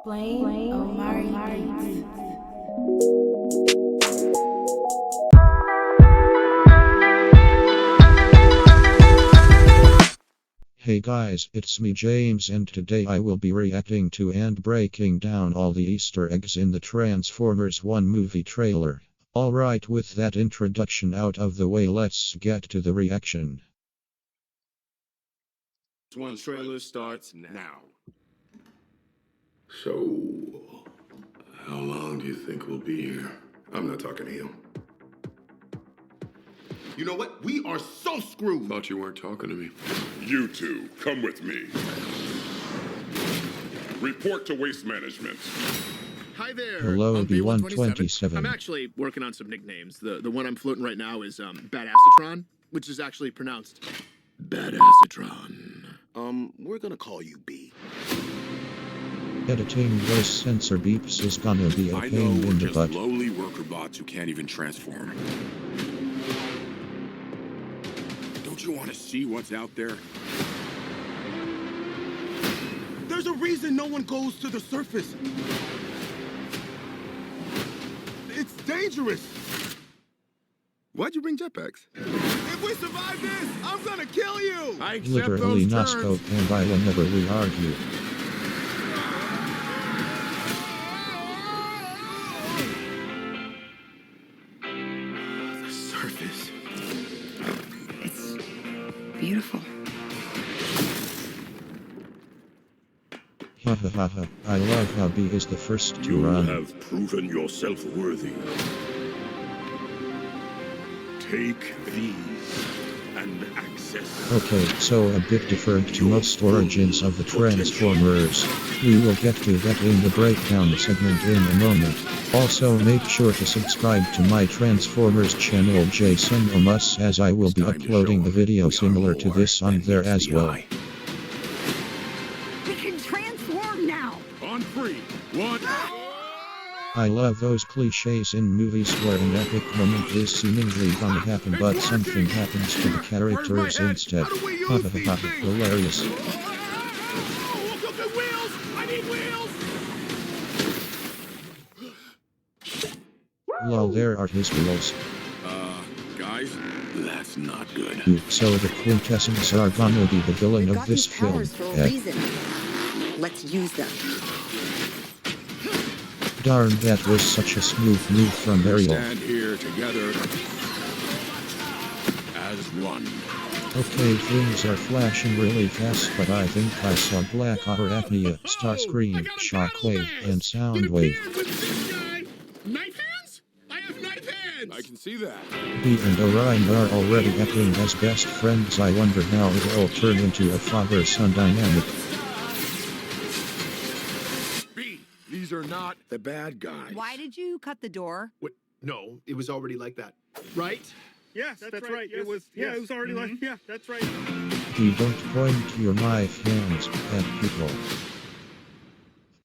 Blame Omari Beats. Hey guys, it's me James, and today I will be reacting to and breaking down all the Easter eggs in the Transformers 1 movie trailer. Alright, with that introduction out of the way, let's get to the reaction. One trailer starts now. So, how long do you think we'll be here? I'm not talking to him. You know what? We are so screwed. Thought you weren't talking to me. You two, come with me. Report to Waste Management. Hi there. Hello, I'm B127. I'm actually working on some nicknames. The one I'm floating right now is Badassatron, which is actually pronounced Badassatron. We're gonna call you B. Editing those sensor beeps is gonna be a I know pain we're in the just butt. lowly worker bots who can't even transform. Don't you want to see what's out there? There's a reason no one goes to the surface. It's dangerous. Why'd you bring jetpacks? If we survive this, I'm gonna kill you. I accept Literally those no terms. scope, and I will never re-argue. The surface. It's beautiful. Ha ha ha ha, I love how B is the first to You run. have proven yourself worthy. Take these and access. Okay, so a bit different to most origins of the Transformers. We will get to that in the breakdown segment in a moment. Also, make sure to subscribe to my Transformers channel Jason Omus, as I will be uploading a video similar to this on there as well. We can transform now! On three. One. I love those cliches in movies where an epic moment is seemingly gonna happen, but something happens to the characters instead. Ha ha ha ha, hilarious. Wheels! I need wheels! Lol, there are his wheels. Guys, that's not good. So the quintessence are gonna be the villain We've of got this these film. powers for a Eh? reason. Let's use them. Darn, that was such a smooth move from Ariel. Stand here together as one. Okay, things are flashing really fast, but I think I saw Black Arachnia, Starscream, Shockwave, and Soundwave. Knife hands? I have knife hands! I can see that. B and Orion are already acting as best friends. I wonder how it will turn into a father-son dynamic. B, these are not the bad guys. Why did you cut the door? Wait, no, it was already like that. Right? Yes, that's right. Yes, It was. Yeah, it was already like. Yeah, that's right. B, don't point your knife hands at people.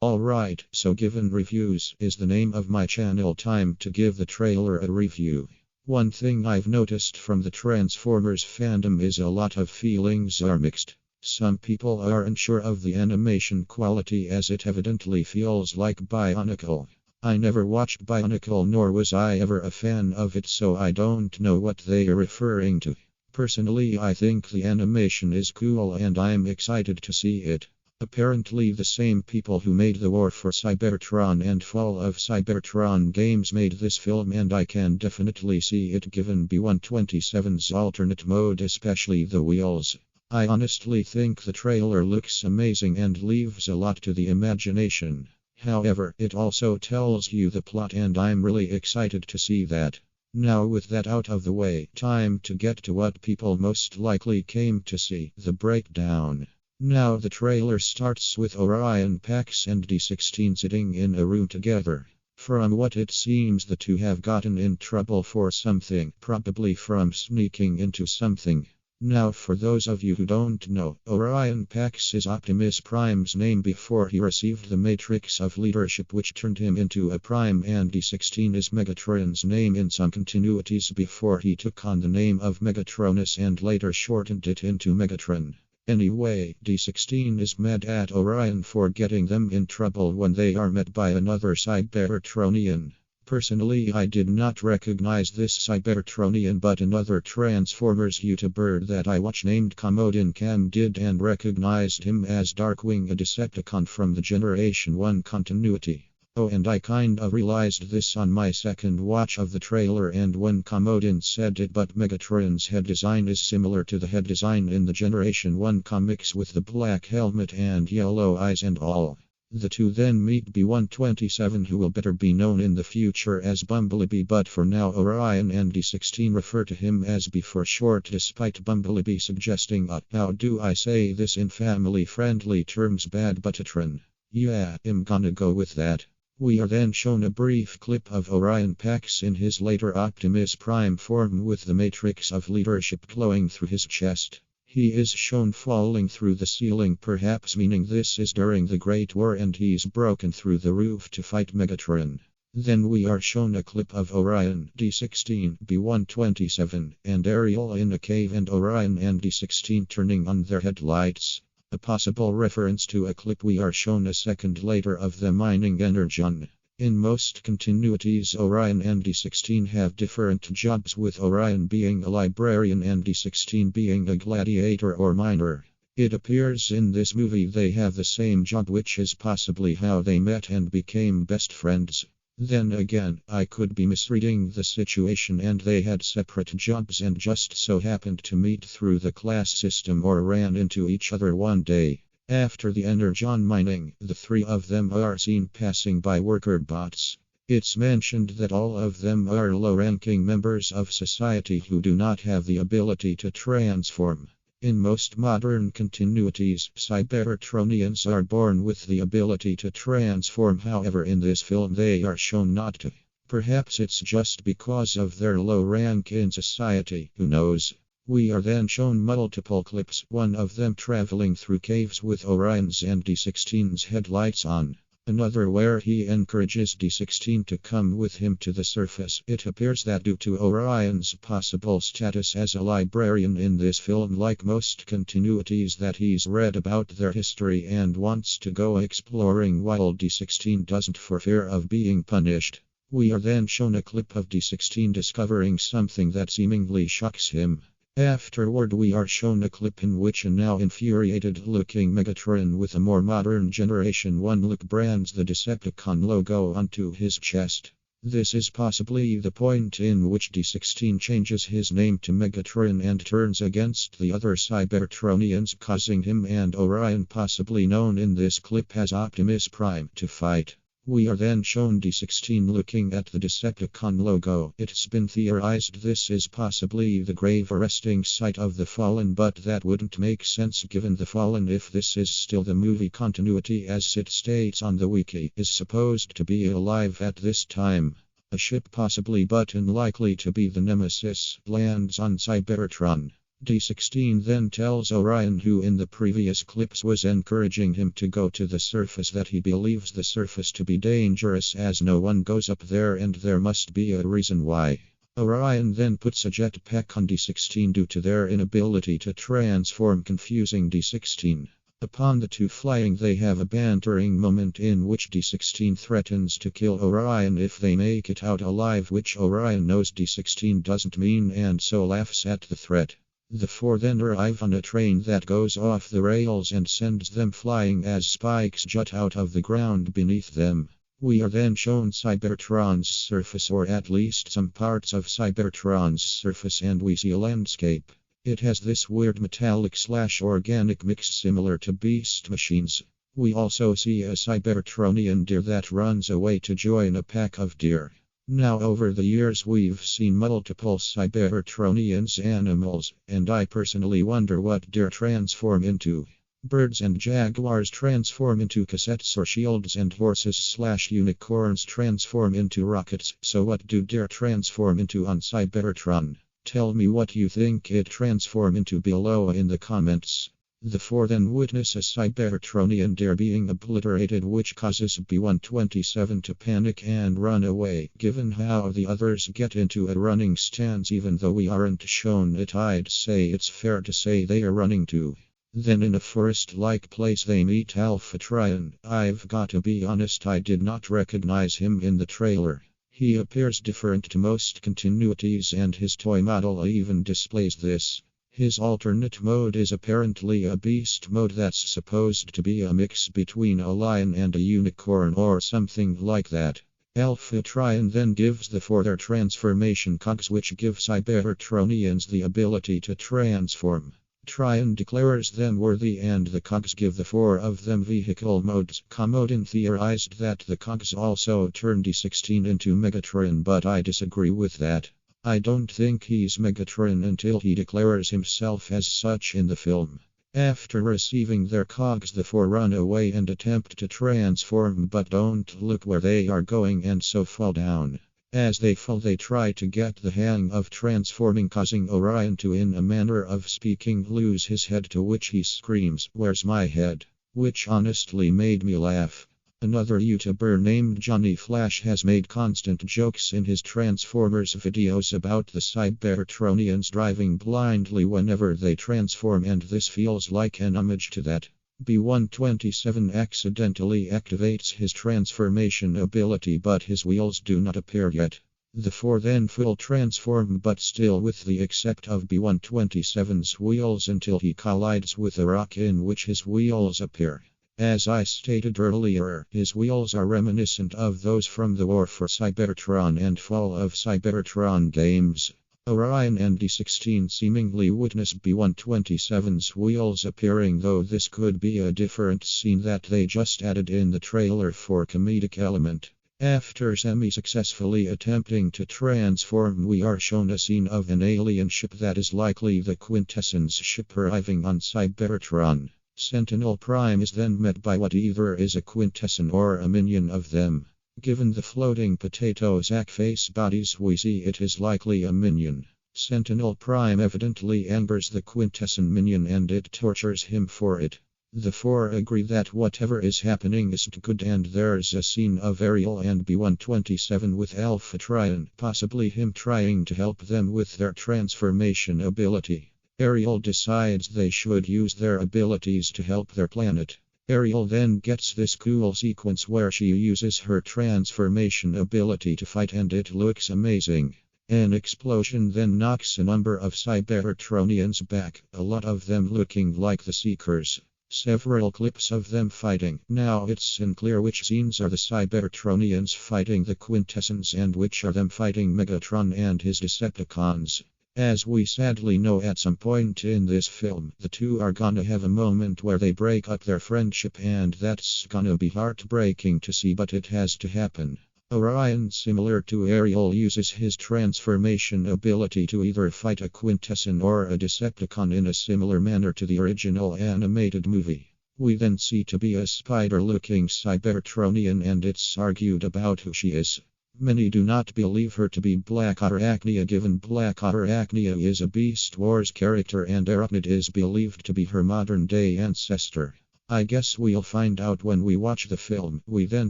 Alright, so Given Reviews is the name of my channel. Time to give the trailer a review. One thing I've noticed from the Transformers fandom is a lot of feelings are mixed. Some people are unsure of the animation quality, as it evidently feels like Bionicle. I never watched Bionicle, nor was I ever a fan of it, so I don't know what they are referring to. Personally, I think the animation is cool and I'm excited to see it. Apparently the same people who made the War for Cybertron and Fall of Cybertron games made this film, and I can definitely see it given B127's alternate mode, especially the wheels. I honestly think the trailer looks amazing and leaves a lot to the imagination. However, it also tells you the plot, and I'm really excited to see that. Now, with that out of the way, time to get to what people most likely came to see, the breakdown. Now the trailer starts with Orion Pax and D16 sitting in a room together. From what it seems, the two have gotten in trouble for something, probably from sneaking into something. Now, for those of you who don't know, Orion Pax is Optimus Prime's name before he received the Matrix of Leadership, which turned him into a Prime, and D16 is Megatron's name in some continuities before he took on the name of Megatronus and later shortened it into Megatron. Anyway, D16 is mad at Orion for getting them in trouble when they are met by another Cybertronian. Personally, I did not recognize this Cybertronian, but another Transformers YouTuber that I watch named Commodin Cam did and recognized him as Darkwing, a Decepticon from the Generation 1 continuity. Oh, and I kind of realized this on my second watch of the trailer and when Commodin said it, but Megatron's head design is similar to the head design in the Generation 1 comics with the black helmet and yellow eyes and all. The two then meet B-127, who will better be known in the future as Bumblebee, but for now Orion and D16 refer to him as B for short, despite Bumblebee suggesting how do I say this in family-friendly terms, bad Buttatron. Yeah, I'm gonna go with that. We are then shown a brief clip of Orion Pax in his later Optimus Prime form with the Matrix of Leadership glowing through his chest. He is shown falling through the ceiling, perhaps meaning this is during the Great War and he's broken through the roof to fight Megatron. Then we are shown a clip of Orion, D16, B-127, and Ariel in a cave and Orion and D16 turning on their headlights. A possible reference to a clip we are shown a second later of them mining Energon. In most continuities, Orion and D16 have different jobs, with Orion being a librarian and D16 being a gladiator or miner. It appears in this movie they have the same job, which is possibly how they met and became best friends. Then again, I could be misreading the situation and they had separate jobs and just so happened to meet through the class system or ran into each other one day. After the Energon mining, the three of them are seen passing by worker bots. It's mentioned that all of them are low-ranking members of society who do not have the ability to transform. In most modern continuities, Cybertronians are born with the ability to transform, however in this film they are shown not to. Perhaps it's just because of their low rank in society, who knows? We are then shown multiple clips, one of them traveling through caves with Orion's and D16's headlights on. Another where he encourages D16 to come with him to the surface. It appears that due to Orion's possible status as a librarian in this film, like most continuities, that he's read about their history and wants to go exploring, while D16 doesn't for fear of being punished. We are then shown a clip of D16 discovering something that seemingly shocks him. Afterward, we are shown a clip in which a now infuriated-looking Megatron with a more modern Generation 1 look brands the Decepticon logo onto his chest. This is possibly the point in which D16 changes his name to Megatron and turns against the other Cybertronians, causing him and Orion, possibly known in this clip as Optimus Prime, to fight. We are then shown D16 looking at the Decepticon logo. It's been theorized this is possibly the grave resting site of the Fallen, but that wouldn't make sense given the Fallen, if this is still the movie continuity as it states on the wiki, is supposed to be alive at this time. A ship possibly, but unlikely to be the Nemesis, lands on Cybertron. D16 then tells Orion, who in the previous clips was encouraging him to go to the surface, that he believes the surface to be dangerous as no one goes up there and there must be a reason why. Orion then puts a jetpack on D16 due to their inability to transform, confusing D16. Upon the two flying, they have a bantering moment in which D16 threatens to kill Orion if they make it out alive, which Orion knows D16 doesn't mean and so laughs at the threat. The four then arrive on a train that goes off the rails and sends them flying as spikes jut out of the ground beneath them. We are then shown Cybertron's surface, or at least some parts of Cybertron's surface, and we see a landscape. It has this weird metallic/organic mix similar to beast machines. We also see a Cybertronian deer that runs away to join a pack of deer. Now, over the years, we've seen multiple Cybertronians animals, and I personally wonder what deer transform into. Birds and jaguars transform into cassettes or shields, and horses/unicorns transform into rockets. So what do deer transform into on Cybertron? Tell me what you think it transform into below in the comments. The four then witness a Cybertronian dare being obliterated, which causes B-127 to panic and run away. Given how the others get into a running stance, even though we aren't shown it, I'd say it's fair to say they are running too. Then in a forest-like place they meet Alpha Trion. I've got to be honest, I did not recognize him in the trailer. He appears different to most continuities, and his toy model even displays this. His alternate mode is apparently a beast mode that's supposed to be a mix between a lion and a unicorn or something like that. Alpha Trion then gives the four their transformation cogs, which give Cybertronians the ability to transform. Trion declares them worthy, and the cogs give the four of them vehicle modes. Commodin theorized that the cogs also turn D16 into Megatron, but I disagree with that. I don't think he's Megatron until he declares himself as such in the film. After receiving their cogs, the four run away and attempt to transform, but don't look where they are going and so fall down. As they fall, they try to get the hang of transforming, causing Orion to, in a manner of speaking, lose his head, to which he screams, "Where's my head?" Which honestly made me laugh. Another YouTuber named Johnny Flash has made constant jokes in his Transformers videos about the Cybertronians driving blindly whenever they transform, and this feels like an homage to that. B-127 accidentally activates his transformation ability, but his wheels do not appear yet. The four then full transform, but still with the except of B-127's wheels, until he collides with a rock, in which his wheels appear. As I stated earlier, his wheels are reminiscent of those from the War for Cybertron and Fall of Cybertron games. Orion and D16 seemingly witness B-127's wheels appearing, though this could be a different scene that they just added in the trailer for comedic element. After semi-successfully attempting to transform, we are shown a scene of an alien ship that is likely the Quintessence ship arriving on Cybertron. Sentinel Prime is then met by what either is a Quintesson or a minion of them. Given the floating potato sack face bodies we see, it is likely a minion. Sentinel Prime evidently angers the Quintesson minion and it tortures him for it. The four agree that whatever is happening isn't good, and there's a scene of Ariel and B-127 with Alpha Trion, possibly him trying to help them with their transformation ability. Ariel decides they should use their abilities to help their planet. Ariel then gets this cool sequence where she uses her transformation ability to fight, and it looks amazing. An explosion then knocks a number of Cybertronians back, a lot of them looking like the Seekers. Several clips of them fighting. Now it's unclear which scenes are the Cybertronians fighting the Quintessence and which are them fighting Megatron and his Decepticons. As we sadly know, at some point in this film, the two are gonna have a moment where they break up their friendship, and that's gonna be heartbreaking to see, but it has to happen. Orion, similar to Ariel, uses his transformation ability to either fight a Quintesson or a Decepticon in a similar manner to the original animated movie. We then see to be a spider-looking Cybertronian, and it's argued about who she is. Many do not believe her to be Black Arachnia, given Black Arachnia is a Beast Wars character and Arachnid is believed to be her modern-day ancestor. I guess we'll find out when we watch the film. We then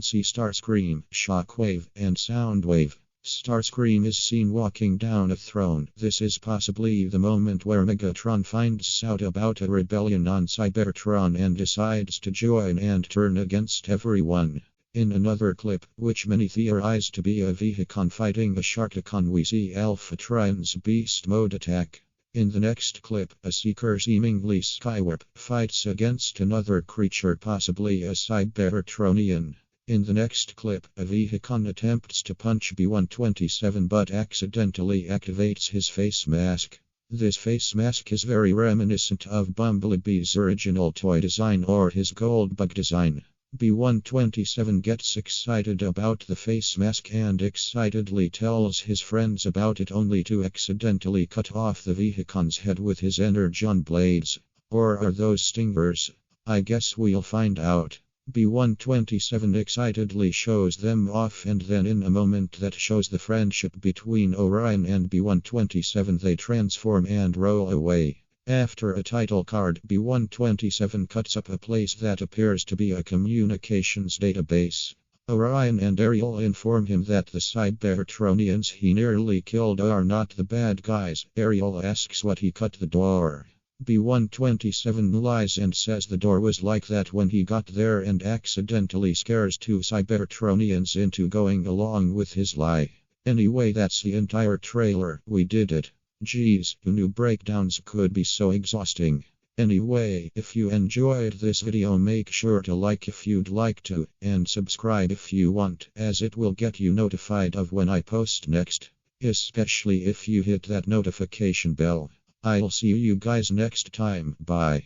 see Starscream, Shockwave, and Soundwave. Starscream is seen walking down a throne. This is possibly the moment where Megatron finds out about a rebellion on Cybertron and decides to join and turn against everyone. In another clip, which many theorize to be a Vehicon fighting a Sharkticon, we see Alpha Trion's beast mode attack. In the next clip, a Seeker, seemingly Skywarp, fights against another creature, possibly a Cybertronian. In the next clip, a Vehicon attempts to punch B-127 but accidentally activates his face mask. This face mask is very reminiscent of Bumblebee's original toy design or his gold bug design. B-127 gets excited about the face mask and excitedly tells his friends about it, only to accidentally cut off the Vehicon's head with his energon blades. Or are those stingers? I guess we'll find out. B127 excitedly shows them off, and then in a moment that shows the friendship between Orion and B127, they transform and roll away. After a title card, B127 cuts up a place that appears to be a communications database. Orion and Ariel inform him that the Cybertronians he nearly killed are not the bad guys. Ariel asks what he cut the door. B127 lies and says the door was like that when he got there, and accidentally scares two Cybertronians into going along with his lie. Anyway, that's the entire trailer. We did it. Geez, who knew breakdowns could be so exhausting? Anyway, if you enjoyed this video, make sure to like if you'd like to, and subscribe if you want, as it will get you notified of when I post next. Especially if you hit that notification bell. I'll see you guys next time. Bye.